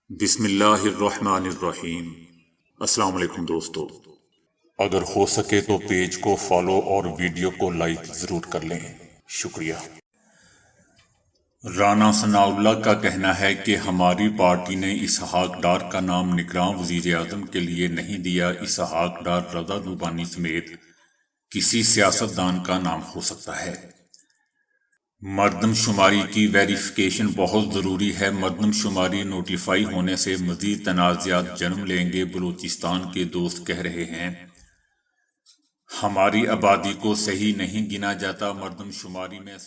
بسم اللہ الرحمن الرحیم۔ السلام علیکم دوستو، اگر ہو سکے تو پیج کو فالو اور ویڈیو کو لائک ضرور کر لیں، شکریہ۔ رانا ثناء اللہ کا کہنا ہے کہ ہماری پارٹی نے اسحاق ڈار کا نام نگراں وزیر اعظم کے لیے نہیں دیا۔ اسحاق ڈار رضا لبانی سمیت کسی سیاستدان کا نام ہو سکتا ہے۔ مردم شماری کی ویریفیکیشن بہت ضروری ہے۔ مردم شماری نوٹیفائی ہونے سے مزید تنازعات جنم لیں گے۔ بلوچستان کے دوست کہہ رہے ہیں ہماری آبادی کو صحیح نہیں گنا جاتا۔ مردم شماری میں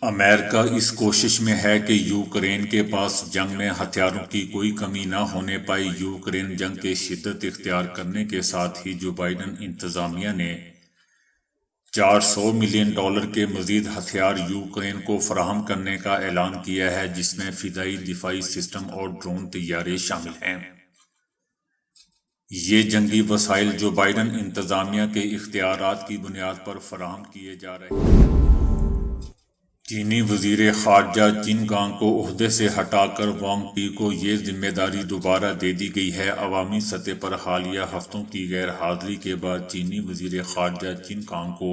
امریکہ اس کوشش میں ہے کہ یوکرین کے پاس جنگ میں ہتھیاروں کی کوئی کمی نہ ہونے پائے۔ یوکرین جنگ کے شدت اختیار کرنے کے ساتھ ہی جو بائیڈن انتظامیہ نے $400 ملین کے مزید ہتھیار یوکرین کو فراہم کرنے کا اعلان کیا ہے، جس میں فضائی دفاعی سسٹم اور ڈرون طیارے شامل ہیں۔ یہ جنگی وسائل جو بائیڈن انتظامیہ کے اختیارات کی بنیاد پر فراہم کیے جا رہے ہیں۔ چینی وزیر خارجہ چن گانگ کو عہدے سے ہٹا کر وانگ پی کو یہ ذمہ داری دوبارہ دے دی گئی ہے۔ عوامی سطح پر حالیہ ہفتوں کی غیر حاضری کے بعد چینی وزیر خارجہ چن گانگ کو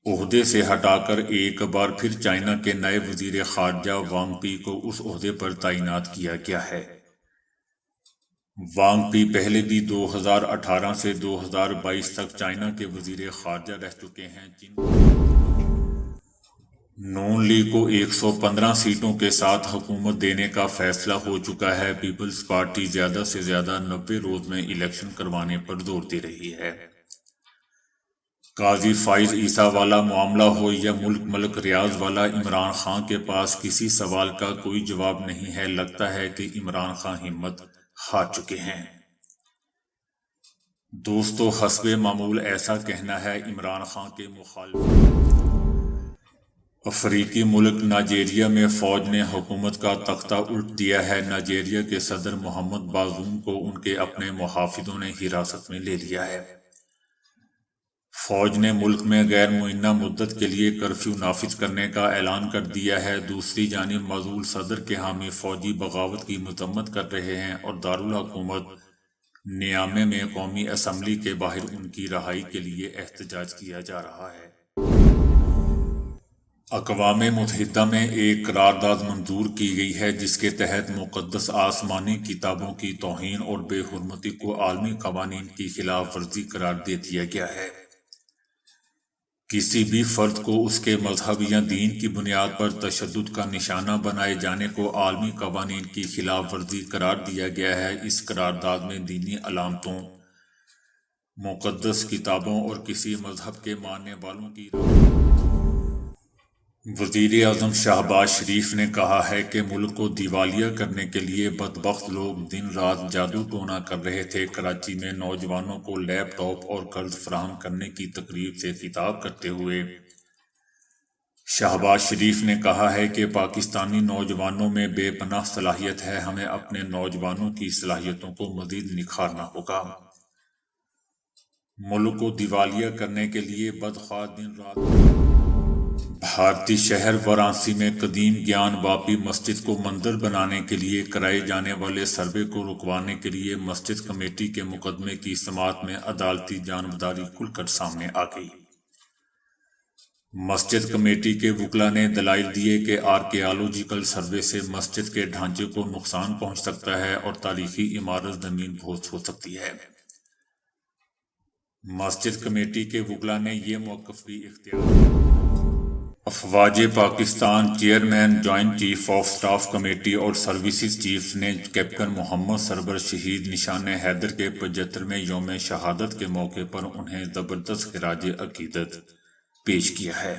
عہدے سے ہٹا کر ایک بار پھر چائنا کے نئے وزیر خارجہ وانگ پی کو اس عہدے پر تعینات کیا گیا ہے۔ وانگ پی پہلے بھی 2018 سے 2022 تک چائنا کے وزیر خارجہ رہ چکے ہیں۔ نون لیگ کو 115 سیٹوں کے ساتھ حکومت دینے کا فیصلہ ہو چکا ہے۔ پیپلز پارٹی زیادہ سے زیادہ 90 روز میں الیکشن کروانے پر زور دے رہی ہے۔ قاضی فائز عیسیٰ والا معاملہ ہو یا ملک ملک ریاض والا، عمران خان کے پاس کسی سوال کا کوئی جواب نہیں ہے۔ لگتا ہے کہ عمران خان ہمت ہار چکے ہیں۔ دوستو، حسب معمول ایسا کہنا ہے عمران خان کے مخالف۔ افریقی ملک نائجیریا میں فوج نے حکومت کا تختہ الٹ دیا ہے۔ نائجیریا کے صدر محمد بازوم کو ان کے اپنے محافظوں نے حراست میں لے لیا ہے۔ فوج نے ملک میں غیر معینہ مدت کے لیے کرفیو نافذ کرنے کا اعلان کر دیا ہے۔ دوسری جانب معزول صدر کے حامی فوجی بغاوت کی مذمت کر رہے ہیں اور دارالحکومت نیامے میں قومی اسمبلی کے باہر ان کی رہائی کے لیے احتجاج کیا جا رہا ہے۔ اقوام متحدہ میں ایک قرارداد منظور کی گئی ہے جس کے تحت مقدس آسمانی کتابوں کی توہین اور بے حرمتی کو عالمی قوانین کی خلاف ورزی قرار دے دیا گیا ہے۔ کسی بھی فرد کو اس کے مذہب یا دین کی بنیاد پر تشدد کا نشانہ بنائے جانے کو عالمی قوانین کی خلاف ورزی قرار دیا گیا ہے۔ اس قرارداد میں دینی علامتوں، مقدس کتابوں اور کسی مذہب کے ماننے والوں کی وزیر اعظم شہباز شریف نے کہا ہے کہ ملک کو دیوالیہ کرنے کے لیے بدبخت لوگ دن رات جادو ٹونا کر رہے تھے۔ کراچی میں نوجوانوں کو لیپ ٹاپ اور قرض فراہم کرنے کی تقریب سے خطاب کرتے ہوئے شہباز شریف نے کہا ہے کہ پاکستانی نوجوانوں میں بے پناہ صلاحیت ہے، ہمیں اپنے نوجوانوں کی صلاحیتوں کو مزید نکھارنا ہوگا۔ ملک کو دیوالیہ کرنے کے لیے بدخواہ دن رات بھارتی شہر وارانسی میں قدیم گیان واپی مسجد کو مندر بنانے کے لیے کرائے جانے والے سروے کو رکوانے کے لیے مسجد کمیٹی کے مقدمے کی سماعت میں عدالتی جانبداری کھل کر سامنے آ گئی۔ مسجد کمیٹی کے وکلاء نے دلائل دیے کہ آرکیالوجیکل سروے سے مسجد کے ڈھانچے کو نقصان پہنچ سکتا ہے اور تاریخی عمارت زمین بوس ہو سکتی ہے۔ مسجد کمیٹی کے وکلاء نے یہ موقف بھی اختیار افواج Pakistan chairman, joint chief of staff committee اور سروسز چیف نے کیپٹن محمد سرور شہید نشان حیدر کے 75ویں یوم شہادت کے موقع پر انہیں زبردست خراج عقیدت پیش کیا ہے۔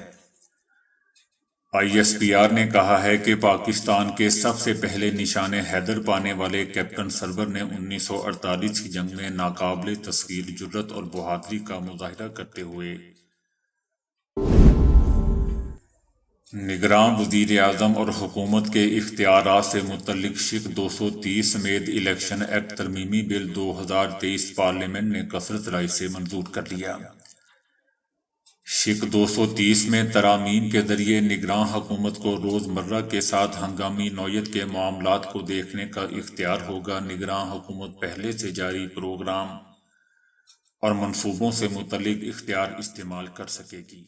ISPR نے کہا ہے کہ پاکستان کے سب سے پہلے نشان حیدر پانے والے کیپٹن سرور نے 1948 کی جنگ میں ناقابل تسخیر جرات اور بہادری کا مظاہرہ کرتے ہوئے نگراں وزیر اعظم اور حکومت کے اختیارات سے متعلق شق 230 سمیت الیکشن ایکٹ ترمیمی بل 2023 پارلیمنٹ نے کثرت رائے سے منظور کر لیا۔ شق 230 میں ترامیم کے ذریعے نگراں حکومت کو روزمرہ کے ساتھ ہنگامی نوعیت کے معاملات کو دیکھنے کا اختیار ہوگا۔ نگراں حکومت پہلے سے جاری پروگرام اور منصوبوں سے متعلق اختیار استعمال کر سکے گی۔